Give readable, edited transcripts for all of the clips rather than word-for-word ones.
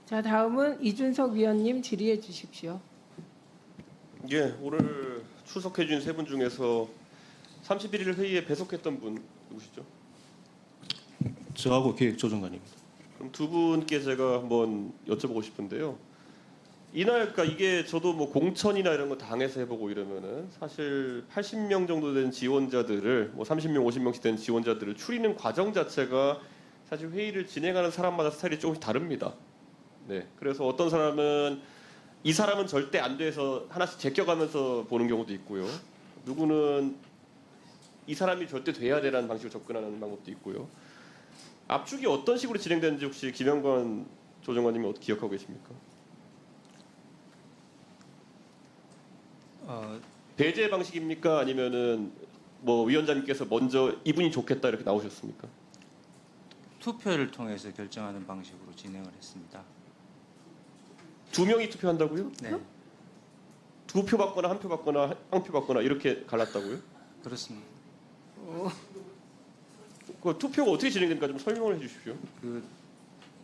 자, 다음은 이준석 위원님 질의해 주십시오. 예, 오늘 출석해 준 세 분 중에서 31일 회의에 배석했던 분 누구시죠? 저하고 기획조정관입니다. 그럼 두 분께 제가 한번 여쭤보고 싶은데요. 이날 그러니까 이게 저도 뭐 공천이나 이런 거 당해서 해보고 이러면은 사실 80명 정도 된 지원자들을 뭐 30명, 50명씩 된 지원자들을 추리는 과정 자체가 사실 회의를 진행하는 사람마다 스타일이 조금씩 다릅니다. 네, 그래서 어떤 사람은 이 사람은 절대 안 돼서 하나씩 제껴가면서 보는 경우도 있고요. 누구는 이 사람이 절대 돼야 되라는 방식으로 접근하는 방법도 있고요. 압축이 어떤 식으로 진행되는지 혹시 김영관 조정관님이 어떻게 기억하고 계십니까? 배제 방식입니까? 아니면은 뭐 위원장님께서 먼저 이분이 좋겠다 이렇게 나오셨습니까? 투표를 통해서 결정하는 방식으로 진행을 했습니다. 두 명이 투표한다고요? 네, 두 표 받거나 한 표 받거나 한 표 받거나 이렇게 갈랐다고요? 그렇습니다. 그 투표가 어떻게 진행되는가 좀 설명을 해주십시오. 그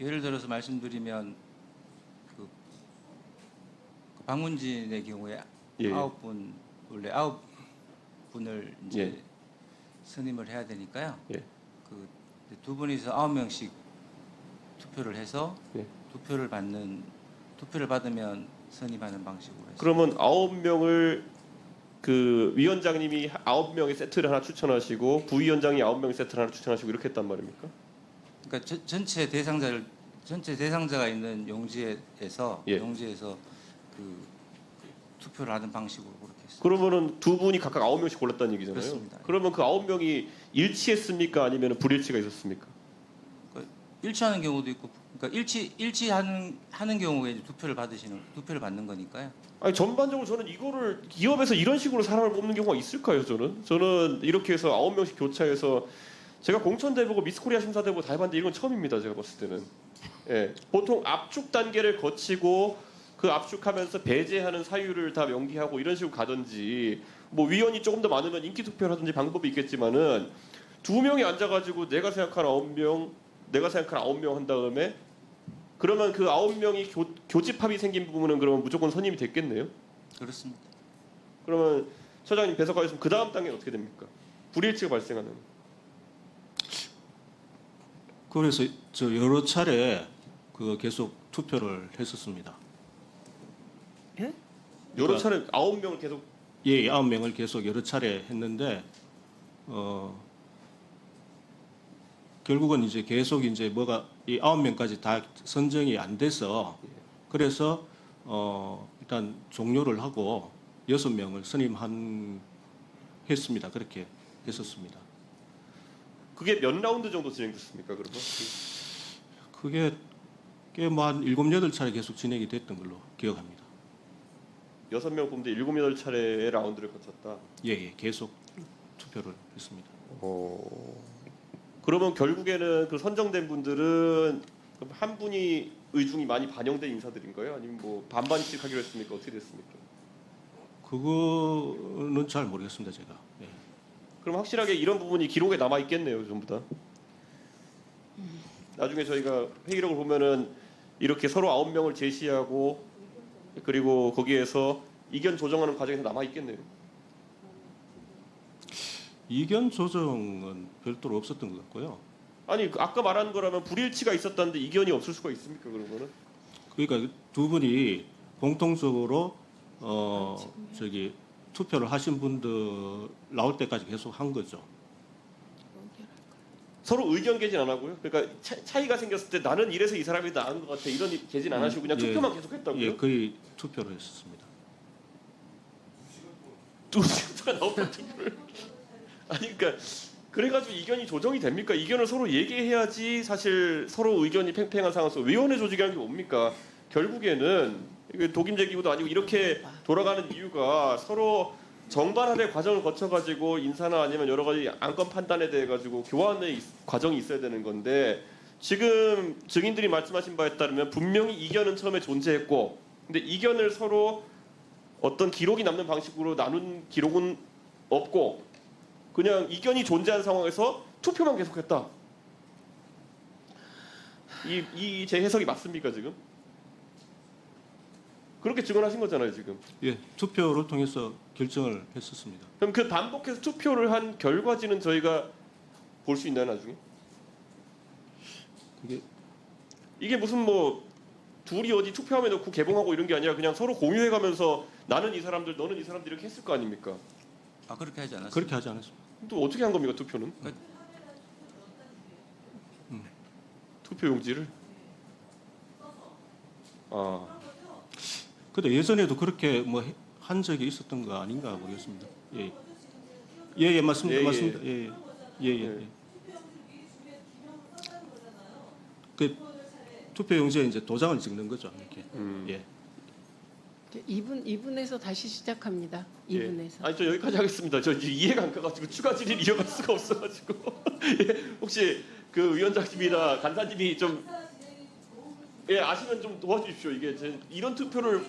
예를 들어서 말씀드리면 그 박문진의 경우에 예, 예. 9분 원래 9분을 이제 예. 선임을 해야 되니까요. 예. 그 두 분이서 9명씩 투표를 해서 예. 투표를 받으면 선임하는 방식으로 했습니다. 그러면 9명을 그 위원장님이 9명의 세트를 하나 추천하시고 부위원장이 9명의 세트를 하나 추천하시고 이렇게 했단 말입니까? 그러니까 전체 대상자가 있는 용지에서 예. 그 투표를 하는 방식으로 그렇게 했습니다. 그러면은 두 분이 각각 9명씩 골랐다는 얘기잖아요. 그렇습니다. 그러면 그 9명이 일치했습니까? 아니면 불일치가 있었습니까? 그러니까 일치하는 경우도 있고, 그러니까 일치하는 경우에 이제 투표를 받는 거니까요. 아니 전반적으로 저는 이거를 기업에서 이런 식으로 사람을 뽑는 경우가 있을까요? 저는 이렇게 해서 9명씩 교차해서 제가 공천대보고 미스코리아 심사대보고 다 해봤는데 이건 처음입니다. 제가 봤을 때는. 예, 보통 압축 단계를 거치고 그 압축하면서 배제하는 사유를 다 명기하고 이런 식으로 가든지 뭐 위원이 조금 더 많으면 인기 투표를 하든지 방법이 있겠지만은 두 명이 앉아가지고 내가 생각한 9명 한 다음에 그러면 그 9명이 교집합이 생긴 부분은 그러면 무조건 선임이 됐겠네요. 그렇습니다. 그러면 처장님 배석하셨으면 그 다음 단계는 어떻게 됩니까? 불일치가 발생하는. 그래서 저 여러 차례 그 계속 투표를 했었습니다. 예? 여러 차례 9명을 계속 예, 9명을 계속 여러 차례 했는데 결국은 이제 계속 이제 뭐가 이 9명까지 다 선정이 안 돼서 그래서 일단 종료를 하고 6명을 했습니다. 그렇게 했었습니다. 그게 몇 라운드 정도 진행됐습니까? 그러면 그게 꽤 뭐 한 7, 8차례 계속 진행이 됐던 걸로 기억합니다. 6명 뽑는데 7, 8차례의 라운드를 거쳤다. 예, 예, 계속 투표를 했습니다. 그러면 결국에는 그 선정된 분들은 그럼 한 분이 의중이 많이 반영된 인사들인가요? 아니면 뭐 반반씩 하기로 했습니까? 어떻게 됐습니까? 그거는 잘 모르겠습니다, 제가. 예. 그럼 확실하게 이런 부분이 기록에 남아 있겠네요, 전부 다. 나중에 저희가 회의록을 보면은 이렇게 서로 9명을 제시하고 그리고 거기에서 이견 조정하는 과정에서 남아 있겠네요. 이견 조정은 별도로 없었던 것 같고요. 아니 아까 말한 거라면 불일치가 있었다는데 이견이 없을 수가 있습니까? 그런 거는? 그러니까 두 분이 공통적으로 저기 투표를 하신 분들 나올 때까지 계속 한 거죠. 서로 의견 개진 안 하고요. 그러니까 차이가 생겼을 때 나는 이래서 이 사람이 나은 것 같아 이런 개진 안 하시고 그냥 예. 투표만 계속 했다고요? 예, 거의 투표를 했었습니다. 2시간 동안 나오는 투표를 아니 그러니까 그래가지고 이견이 조정이 됩니까? 이견을 서로 얘기해야지 사실 서로 의견이 팽팽한 상황에서 위원회 조직이라는 게 뭡니까? 결국에는 이게 독임제 기구도 아니고 이렇게 돌아가는 이유가 서로 정반합의 과정을 거쳐가지고 인사나 아니면 여러 가지 안건 판단에 대해 가지고 교환의 과정이 있어야 되는 건데 지금 증인들이 말씀하신 바에 따르면 분명히 이견은 처음에 존재했고 근데 이견을 서로 어떤 기록이 남는 방식으로 나눈 기록은 없고 그냥 이견이 존재한 상황에서 투표만 계속했다. 이 제 해석이 맞습니까 지금? 그렇게 증언하신 거잖아요 지금. 예, 투표를 통해서 결정을 했었습니다. 그럼 그 반복해서 투표를 한 결과지는 저희가 볼 수 있나요 나중에? 그게 이게 무슨 뭐 둘이 어디 투표함에 넣고 개봉하고 이런 게 아니라 그냥 서로 공유해가면서 나는 이 사람들 너는 이 사람들 이렇게 했을 거 아닙니까? 아 그렇게 하지 않았어요. 그렇게 하지 않았습니다. 또 어떻게 한 겁니까 투표는? 투표 용지를? 아 근데 예전에도 그렇게 뭐 한 적이 있었던 거 아닌가 모르겠습니다. 예, 예, 맞습니다. 예, 예. 맞습니다. 예, 예, 예. 네. 그 투표용지에 이제 도장을 찍는 거죠. 이렇게. 예. 2분에서 다시 시작합니다. 예. 2분에서. 아니 저 여기까지 하겠습니다. 저 이제 이해가 안 가가지고 추가 질의 이어갈 수가 없어가지고 예, 혹시 그 위원장님이나 간사님이 좀 예, 아시면 좀 도와주십시오. 이게 이런 투표를